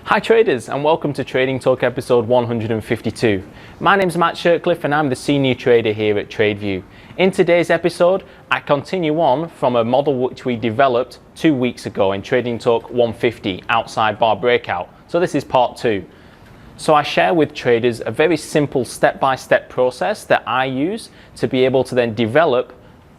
Hi traders, and welcome to Trading Talk episode 152. My name is Matt Shirtcliffe and I'm the senior trader here at TradeView. In today's episode, I continue on from a model which we developed 2 weeks ago in Trading Talk 150, outside bar breakout. So this is part 2. So I share with traders a very simple step-by-step process that I use to be able to then develop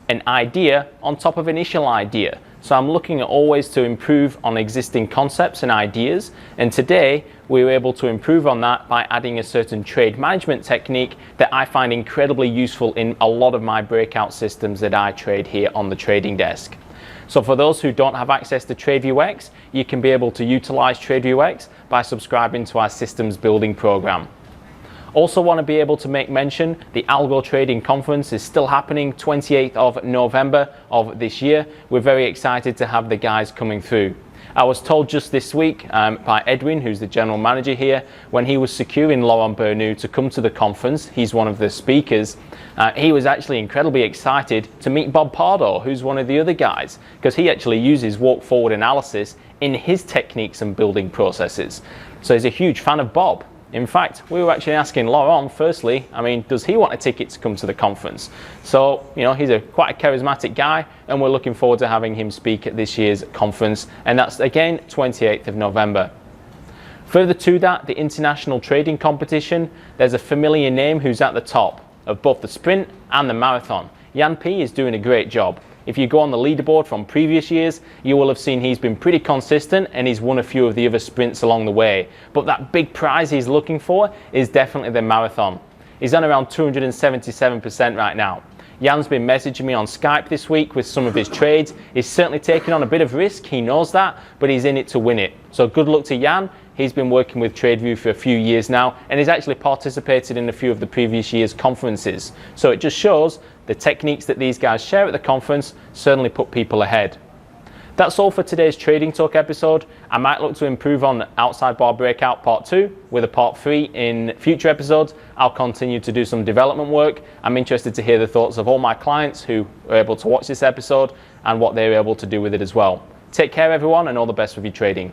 an idea on top of an initial idea. So I'm looking at always to improve on existing concepts and ideas, and today we were able to improve on that by adding a certain trade management technique that I find incredibly useful in a lot of my breakout systems that I trade here on the trading desk. So for those who don't have access to TradeView X, you can be able to utilize TradeView X by subscribing to our systems building program. Also want to be able to make mention the Algo Trading Conference is still happening 28th of November of this year. We're very excited to have the guys coming through. I was told just this week by Edwin, who's the general manager here, when he was securing Laurent Bernoux to come to the conference, he's one of the speakers, he was actually incredibly excited to meet Bob Pardo, who's one of the other guys, because he actually uses walk forward analysis in his techniques and building processes. So he's a huge fan of Bob. In fact, we were actually asking Laurent, firstly, does he want a ticket to come to the conference? So, he's quite a charismatic guy, and we're looking forward to having him speak at this year's conference, and that's again 28th of November. Further to that, the international trading competition, there's a familiar name who's at the top of both the sprint and the marathon. Jan P is doing a great job. If you go on the leaderboard from previous years, you will have seen he's been pretty consistent and he's won a few of the other sprints along the way. But that big prize he's looking for is definitely the marathon. He's on around 277% right now. Jan's been messaging me on Skype this week with some of his trades. He's certainly taking on a bit of risk, he knows that, but he's in it to win it. So good luck to Jan. He's been working with TradeView for a few years now, and he's actually participated in a few of the previous year's conferences. So it just shows the techniques that these guys share at the conference certainly put people ahead. That's all for today's Trading Talk episode. I might look to improve on Outside Bar Breakout Part 2 with a Part 3 in future episodes. I'll continue to do some development work. I'm interested to hear the thoughts of all my clients who were able to watch this episode and what they were able to do with it as well. Take care everyone, and all the best with your trading.